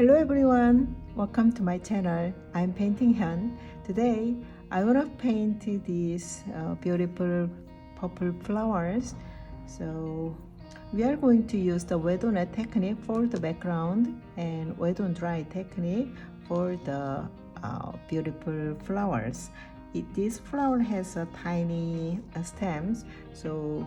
Hello everyone, welcome to my channel. I'm painting Hyun. Today I want to paint these beautiful purple flowers. So we are going to use the wet on wet technique for the background and wet on dry technique for the beautiful flowers. This flower has a tiny stems, so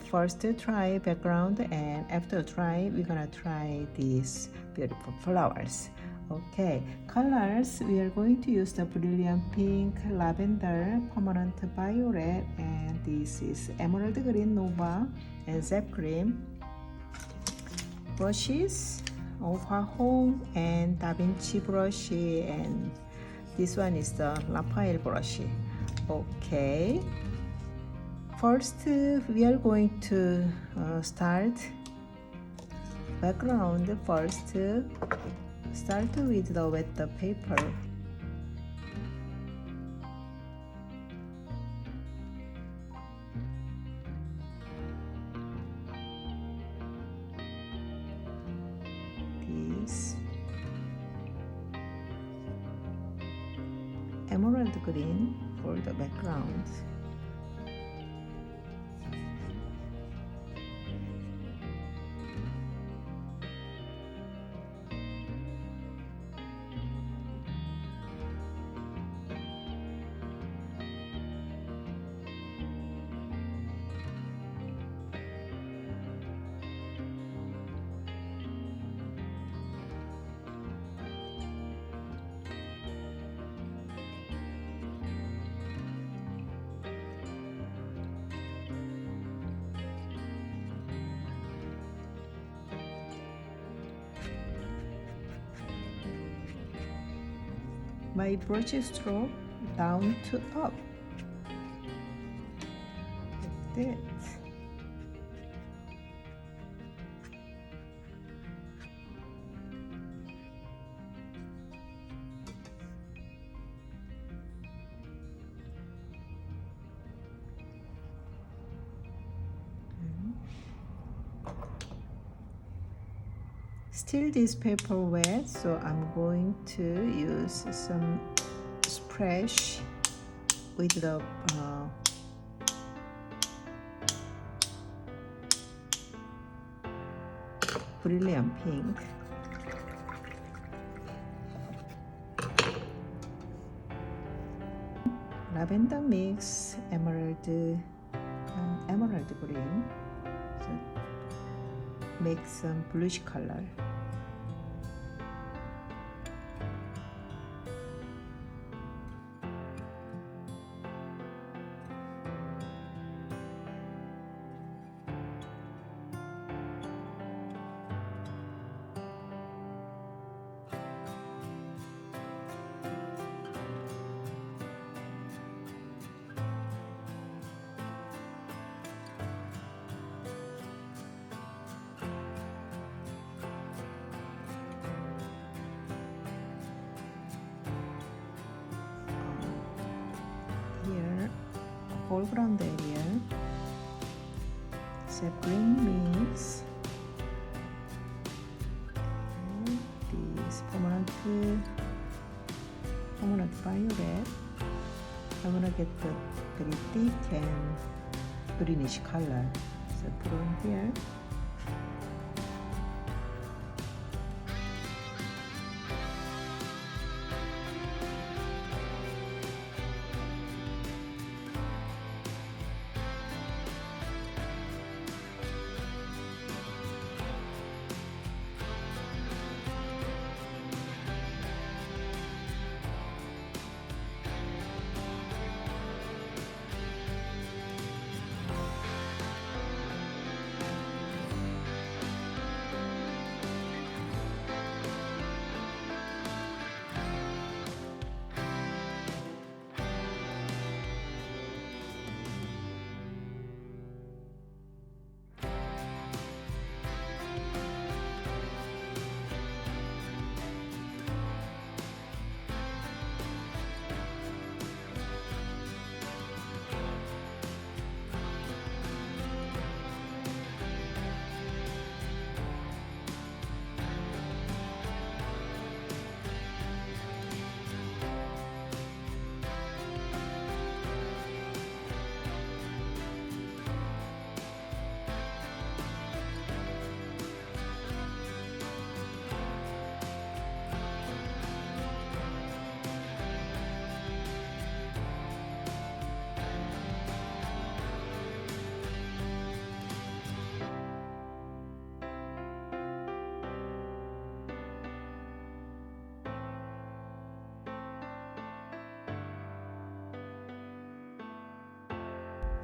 first try background, and after try we're gonna try these beautiful flowers. Okay, colors, we are going to use the brilliant pink, lavender, permanent violet, and this is emerald green nova and zep green. Brushes, Hwahong and Da Vinci brush, and this one is the Raphael brush. Okay, first we are going to start background. First start with the wet paper. This emerald green for the background. My brush stroke down to up, like that. Still this paper wet, so I'm going to use some splash with the brilliant pink. Lavender mix, emerald green, so make some bluish color. Here, foreground area, set green mix, and this permanent violet. I want to get the very thick and greenish color, so put on here.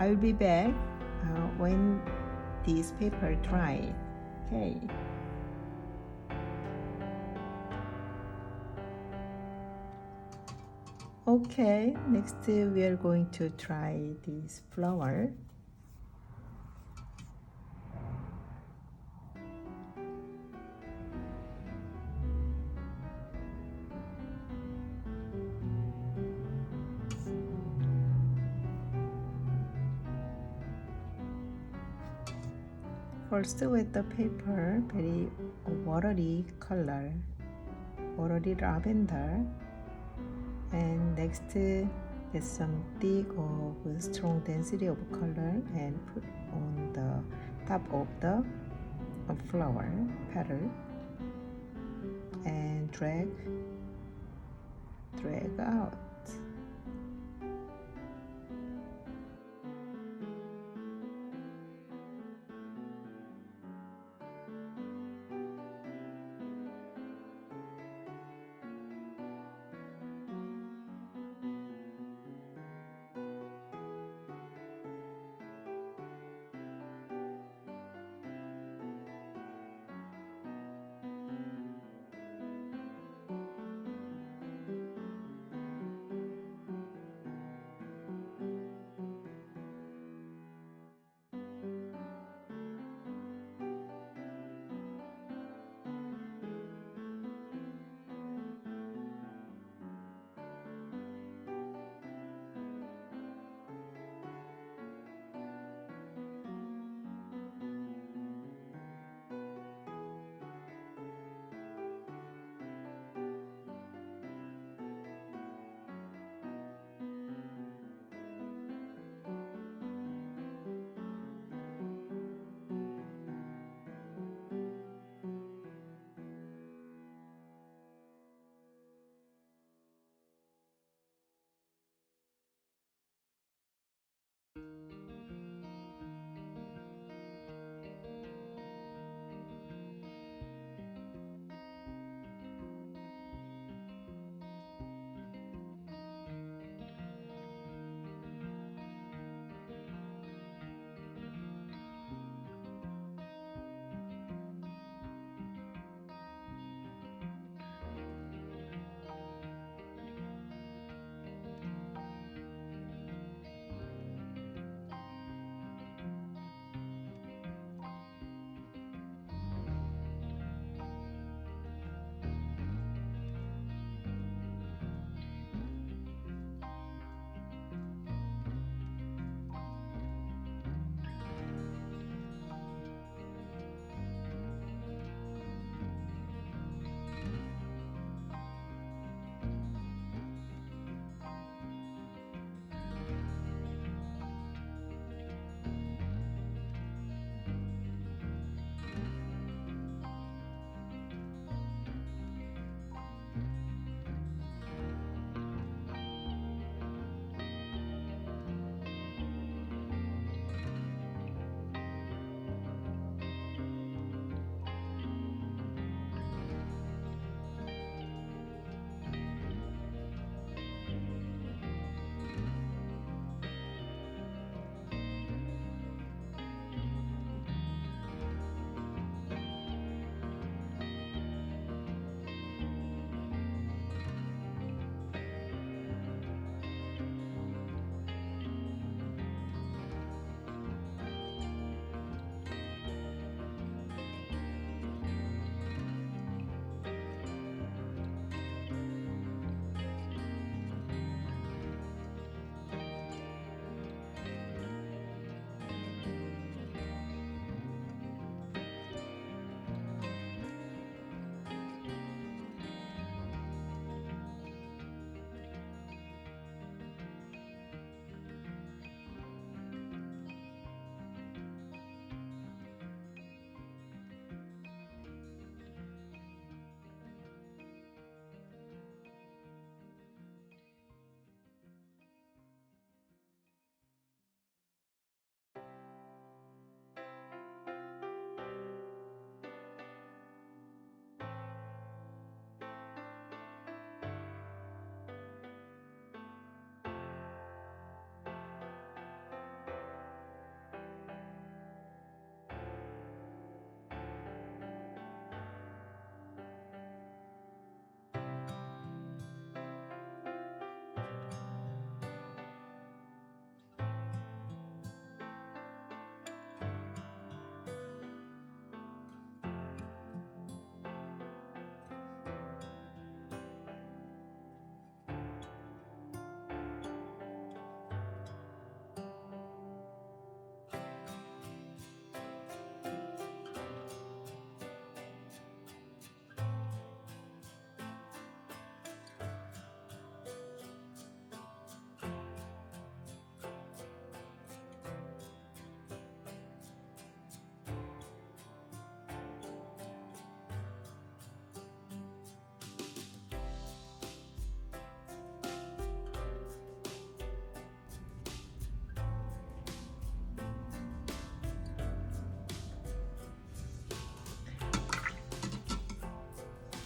I will be back when this paper dry. Okay. Okay, next we are going to try this flower. First with the paper, very watery color, watery lavender, and next get some thick or strong density of color and put on the top of the flower petal and drag out.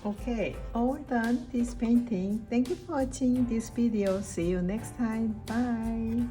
Okay, all done this painting. Thank you for watching this video. See you next time. Bye.